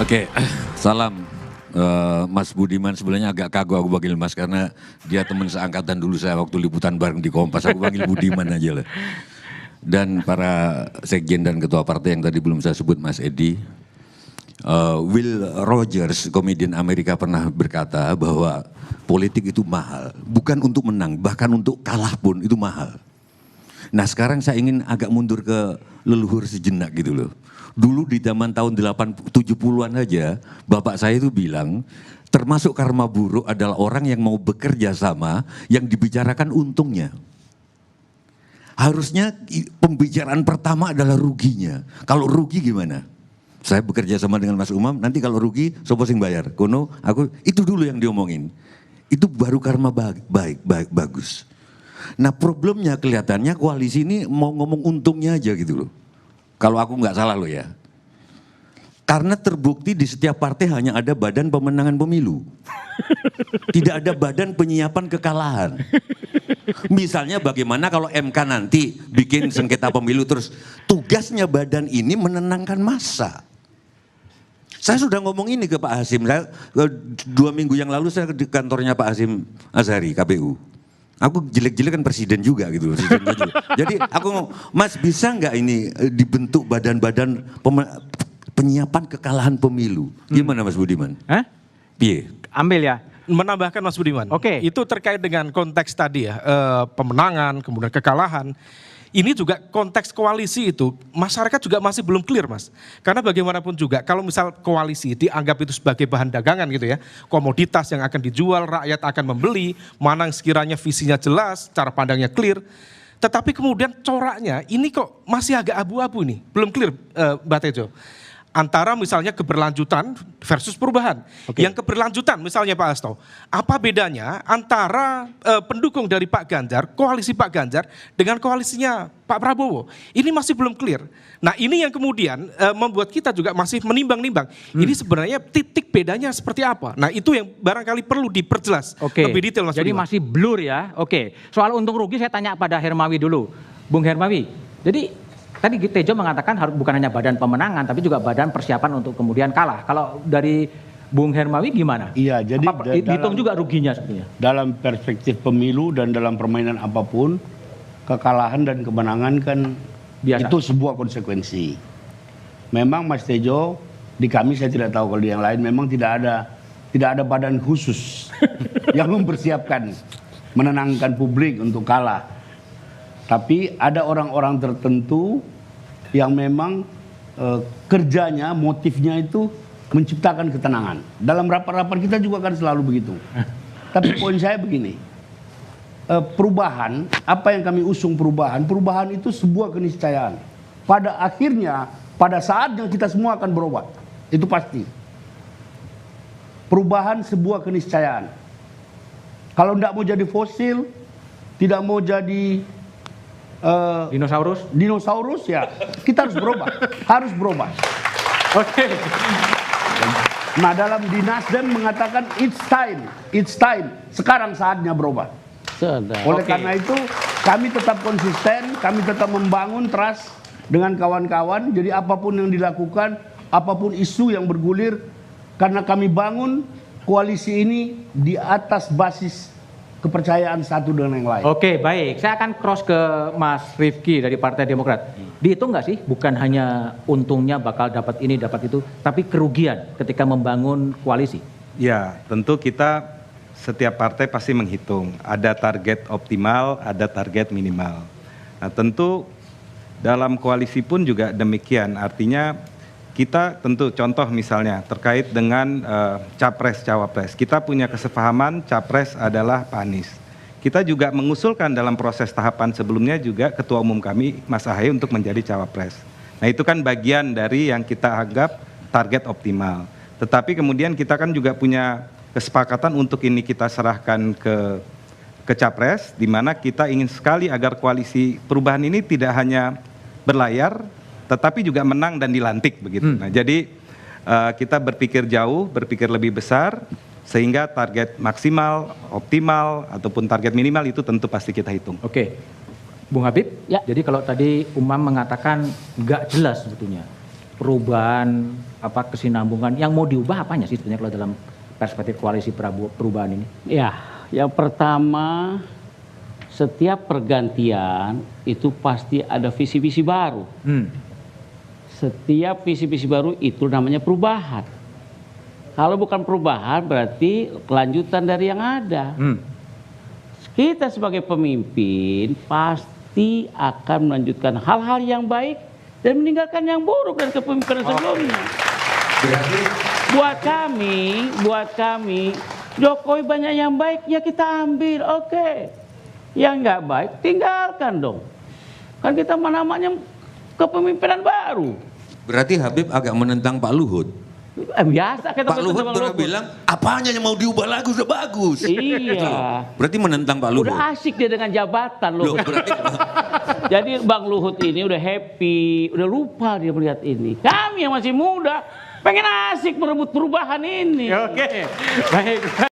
Oke, salam Mas Budiman. Sebenarnya agak kagok aku panggil Mas karena dia teman seangkatan dulu saya waktu liputan bareng di Kompas. Aku panggil Budiman aja lah. Dan para sekjen dan ketua partai yang tadi belum saya sebut, Mas Edi. Will Rogers, komedian Amerika, pernah berkata bahwa politik itu mahal. Bukan untuk menang, bahkan untuk kalah pun itu mahal. Nah sekarang saya ingin agak mundur ke leluhur sejenak gitu loh. Dulu di zaman tahun 70-an aja, bapak saya itu bilang, termasuk karma buruk adalah orang yang mau bekerja sama, yang dibicarakan untungnya. Harusnya pembicaraan pertama adalah ruginya. Kalau rugi gimana? Saya bekerja sama dengan Mas Umam, nanti kalau rugi, sopo sing bayar. Kono, aku, itu dulu yang diomongin. Itu baru karma bagus. Nah problemnya kelihatannya koalisi ini mau ngomong untungnya aja gitu loh. Kalau aku nggak salah loh ya. Karena terbukti di setiap partai hanya ada badan pemenangan pemilu. Tidak ada badan penyiapan kekalahan. Misalnya bagaimana kalau MK nanti bikin sengketa pemilu terus tugasnya badan ini menenangkan massa. Saya sudah ngomong ini ke Pak Hasim. 2 minggu yang lalu saya di kantornya Pak Hasim Azhari, KPU. Aku jelek-jelek kan presiden juga gitu loh. Jadi aku ngomong, Mas bisa nggak ini dibentuk badan-badan penyiapan kekalahan pemilu? Gimana Mas Budiman? Piye? Ambil ya. Menambahkan Mas Budiman, itu terkait dengan konteks tadi ya, pemenangan, kemudian kekalahan. Ini juga konteks koalisi itu, masyarakat juga masih belum clear Mas. Karena bagaimanapun juga, kalau misal koalisi dianggap itu sebagai bahan dagangan gitu ya, komoditas yang akan dijual, rakyat akan membeli, mana yang sekiranya visinya jelas, cara pandangnya clear. Tetapi kemudian coraknya ini kok masih agak abu-abu nih, belum clear Mbak Tejo. Antara misalnya keberlanjutan versus perubahan. Yang keberlanjutan misalnya Pak Hasto, apa bedanya antara pendukung dari Pak Ganjar, koalisi Pak Ganjar dengan koalisinya Pak Prabowo? Ini masih belum clear. Nah ini yang kemudian membuat kita juga masih menimbang-nimbang. Ini sebenarnya titik bedanya seperti apa? Nah itu yang barangkali perlu diperjelas lebih detail Mas Jadi Budiman. masih blur ya. Soal untung rugi saya tanya pada Hermawi dulu. Bung Hermawi, jadi tadi Tejo mengatakan bukan hanya badan pemenangan, tapi juga badan persiapan untuk kemudian kalah. Kalau dari Bung Hermawi gimana? Iya, jadi hitung juga ruginya sebenarnya. Dalam perspektif pemilu dan dalam permainan apapun, kekalahan dan kemenangan kan biasa. Itu sebuah konsekuensi. Memang Mas Tejo, di kami saya tidak tahu kalau di yang lain memang tidak ada badan khusus yang mempersiapkan menenangkan publik untuk kalah. Tapi ada orang-orang tertentu yang memang kerjanya, motifnya itu menciptakan ketenangan. Dalam rapat-rapat kita juga kan selalu begitu. Tapi poin saya begini, perubahan, apa yang kami usung perubahan itu sebuah keniscayaan. Pada akhirnya, pada saatnya kita semua akan berubah. Itu pasti. Perubahan sebuah keniscayaan. Kalau tidak mau jadi fosil, tidak mau jadi dinosaurus ya kita harus berubah. Nah dalam di Nasdem mengatakan it's time, sekarang saatnya berubah. Oleh karena itu kami tetap konsisten, kami tetap membangun trust dengan kawan-kawan. Jadi apapun yang dilakukan, apapun isu yang bergulir, karena kami bangun koalisi ini di atas basis kepercayaan satu dengan yang lain. Oke, baik. Saya akan cross ke Mas Rifki dari Partai Demokrat. Dihitung nggak sih, bukan hanya untungnya bakal dapat ini, dapat itu, tapi kerugian ketika membangun koalisi? Ya, tentu kita setiap partai pasti menghitung. Ada target optimal, ada target minimal. Nah, tentu dalam koalisi pun juga demikian. Artinya kita tentu contoh misalnya terkait dengan capres-cawapres. Kita punya kesepahaman capres adalah Pak Anies. Kita juga mengusulkan dalam proses tahapan sebelumnya juga Ketua Umum kami Mas Ahaye untuk menjadi cawapres. Nah itu kan bagian dari yang kita anggap target optimal. Tetapi kemudian kita kan juga punya kesepakatan untuk ini kita serahkan ke capres, di mana kita ingin sekali agar koalisi perubahan ini tidak hanya berlayar, tetapi juga menang dan dilantik begitu. Nah, jadi kita berpikir jauh, berpikir lebih besar, sehingga target maksimal, optimal, ataupun target minimal itu tentu pasti kita hitung. Oke, Bung Habib, jadi kalau tadi Umam mengatakan nggak jelas sebetulnya perubahan kesinambungan yang mau diubah apanya sih sebenarnya kalau dalam perspektif koalisi perubahan ini? Ya, yang pertama setiap pergantian itu pasti ada visi-visi baru. Setiap visi-visi baru itu namanya perubahan. Kalau bukan perubahan berarti kelanjutan dari yang ada. Kita sebagai pemimpin pasti akan melanjutkan hal-hal yang baik dan meninggalkan yang buruk dari kepemimpinan sebelumnya. Buat kami, Jokowi banyak yang baik ya kita ambil, oke. Yang nggak baik tinggalkan dong. Kan kita namanya kepemimpinan baru. Berarti Habib agak menentang Pak Luhut. Biasa kita Pak Luhut pernah bilang, apanya yang mau diubah lagi udah bagus. Iya. Berarti menentang Pak Luhut. Udah asik dia dengan jabatan loh. Berarti Jadi Bang Luhut ini udah happy, udah lupa dia melihat ini. Kami yang masih muda pengen asik merebut perubahan ini. Oke, baik.